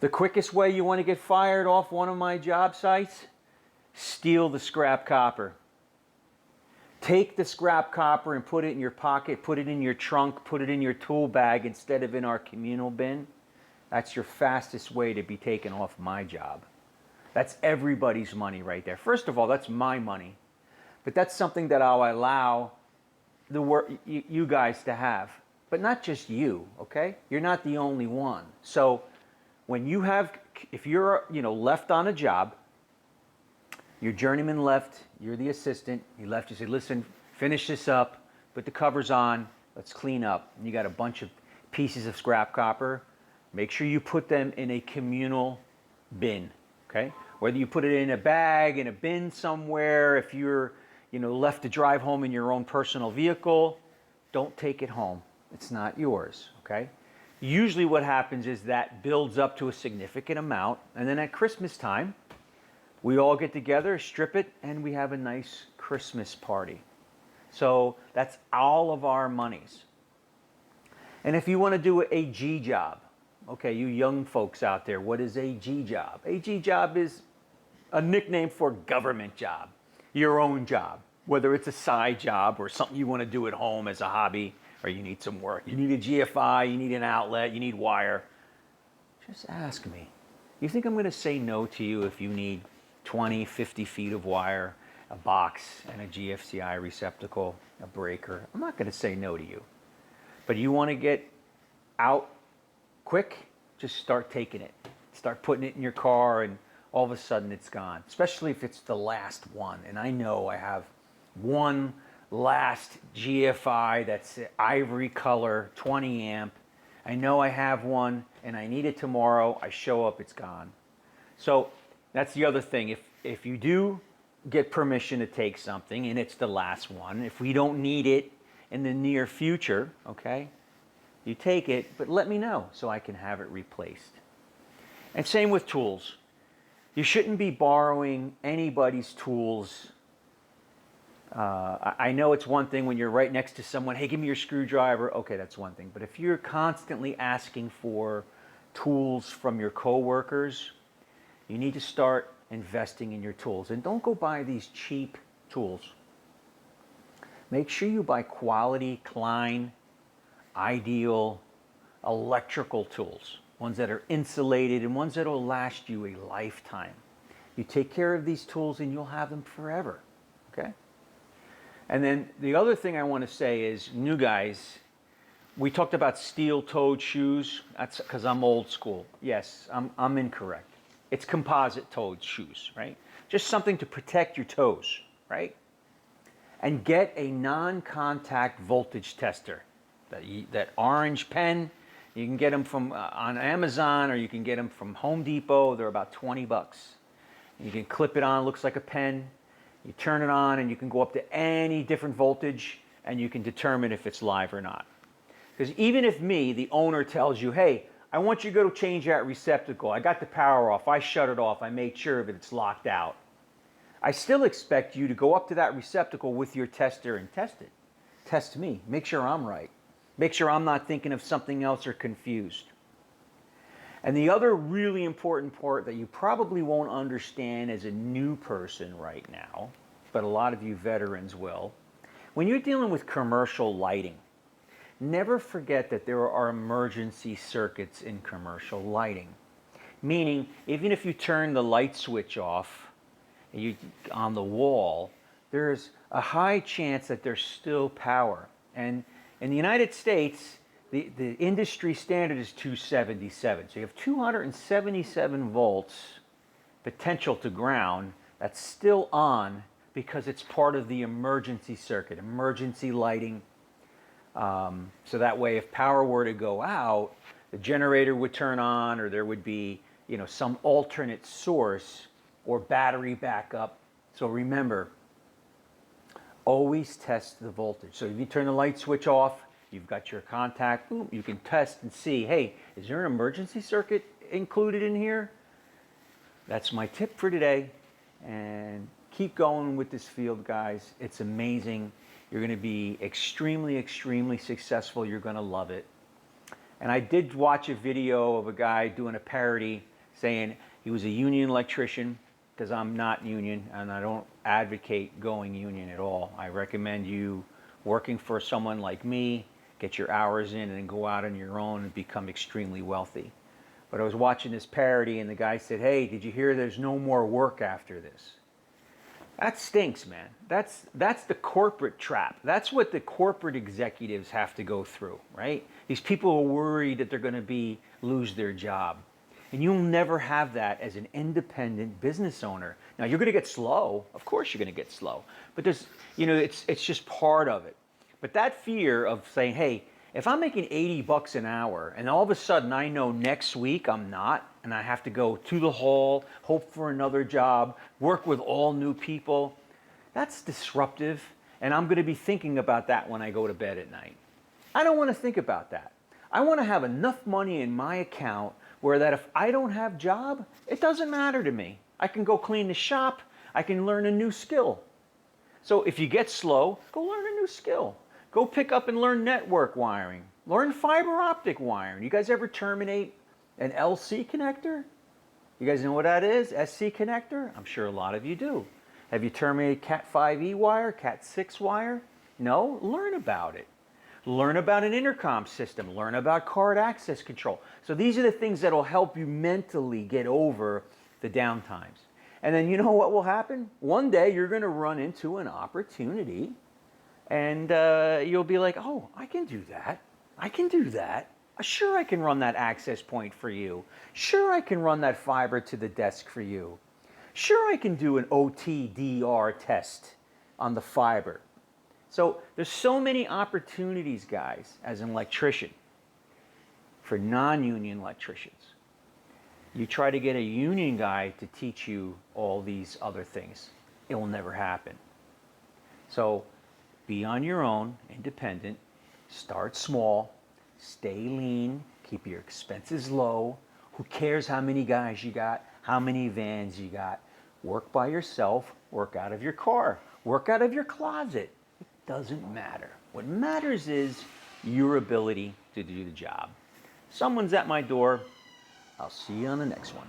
The quickest way you want to get fired off one of my job sites, steal the scrap copper. Take the scrap copper and put it in your pocket, put it in your trunk, put it in your tool bag instead of in our communal bin. That's your fastest way to be taken off my job. That's everybody's money right there. First of all, that's my money. But that's something that I'll allow you guys to have. But not just you, okay? You're not the only one. So when you have, if you're left on a job, your journeyman left, you're the assistant, he left, you say, listen, finish this up, put the covers on, let's clean up. And you got a bunch of pieces of scrap copper. Make sure you put them in a communal bin, okay? Whether you put it in a bag, in a bin somewhere, if you're left to drive home in your own personal vehicle, don't take it home. It's not yours, okay? Usually what happens is that builds up to a significant amount, and then at Christmas time, we all get together, strip it, and we have a nice Christmas party. So that's all of our monies. And if you want to do a G job, okay, you young folks out there, what is a G job? A G job is a nickname for government job, your own job, whether it's a side job or something you want to do at home as a hobby, or you need some work. You need a GFI, you need an outlet, you need wire. Just ask me. You think I'm going to say no to you if you need 20, 50 feet of wire, a box, and a GFCI receptacle, a breaker? I'm not going to say no to you. But you want to get out quick, just start taking it. Start putting it in your car, and all of a sudden it's gone, especially if it's the last one. And I know I have one last GFI that's ivory color, 20 amp. I know I have one and I need it tomorrow. I show up, it's gone. So that's the other thing. If you do get permission to take something and it's the last one, if we don't need it in the near future, okay, you take it, but let me know so I can have it replaced. And same with tools. You shouldn't be borrowing anybody's tools. I know it's one thing when you're right next to someone, hey, give me your screwdriver. Okay, that's one thing. But if you're constantly asking for tools from your coworkers, you need to start investing in your tools. And don't go buy these cheap tools. Make sure you buy quality, Klein, Ideal, electrical tools. Ones that are insulated and ones that will last you a lifetime. You take care of these tools and you'll have them forever, okay? And then the other thing I want to say is, new guys, we talked about steel-toed shoes. That's because I'm old school. Yes, I'm incorrect. It's composite-toed shoes, right? Just something to protect your toes, right? And get a non-contact voltage tester. That orange pen, you can get them from on Amazon, or you can get them from Home Depot. They're about 20 bucks. You can clip it on, it looks like a pen. You turn it on and you can go up to any different voltage and you can determine if it's live or not. Because even if me, the owner, tells you, hey, I want you to go change that receptacle. I got the power off. I shut it off. I made sure that it's locked out. I still expect you to go up to that receptacle with your tester and test it. Test me. Make sure I'm right. Make sure I'm not thinking of something else or confused. And the other really important part that you probably won't understand as a new person right now, but a lot of you veterans will, when you're dealing with commercial lighting, never forget that there are emergency circuits in commercial lighting. Meaning, even if you turn the light switch off on the wall, there's a high chance that there's still power. And in the United States, the industry standard is 277. So you have 277 volts potential to ground that's still on because it's part of the emergency circuit, emergency lighting. So that way, if power were to go out, the generator would turn on, or there would be, some alternate source or battery backup. So remember, always test the voltage. So if you turn the light switch off, you've got your contact, boom, you can test and see, hey, is there an emergency circuit included in here? That's my tip for today. And keep going with this field, guys. It's amazing. You're going to be extremely, extremely successful. You're going to love it. And I did watch a video of a guy doing a parody saying he was a union electrician, because I'm not union and I don't advocate going union at all. I recommend you working for someone like me, get your hours in, and then go out on your own and become extremely wealthy. But I was watching this parody and the guy said, "Hey, did you hear there's no more work after this?" That stinks, man. That's the corporate trap. That's what the corporate executives have to go through, right? These people are worried that they're going to lose their job. And you'll never have that as an independent business owner. Now, you're going to get slow. Of course you're going to get slow. But there's, it's just part of it. But that fear of saying, hey, if I'm making $80 an hour and all of a sudden I know next week I'm not, and I have to go to the hall, hope for another job, work with all new people, that's disruptive. And I'm going to be thinking about that when I go to bed at night. I don't want to think about that. I want to have enough money in my account where that if I don't have a job, it doesn't matter to me. I can go clean the shop. I can learn a new skill. So if you get slow, go learn a new skill. Go pick up and learn network wiring. Learn fiber optic wiring. You guys ever terminate an LC connector? You guys know what that is? SC connector? I'm sure a lot of you do. Have you terminated Cat 5e wire, Cat 6 wire? No? Learn about it. Learn about an intercom system. Learn about card access control. So these are the things that will help you mentally get over the downtimes. And then you know what will happen? One day you're going to run into an opportunity and you'll be like, oh, I can do that. I can do that. Sure, I can run that access point for you. Sure, I can run that fiber to the desk for you. Sure, I can do an OTDR test on the fiber. So there's so many opportunities, guys, as an electrician for non-union electricians. You try to get a union guy to teach you all these other things. It will never happen. So be on your own, independent, start small, stay lean, keep your expenses low. Who cares how many guys you got, how many vans you got? Work by yourself, work out of your car, work out of your closet. Doesn't matter. What matters is your ability to do the job. Someone's at my door. I'll see you on the next one.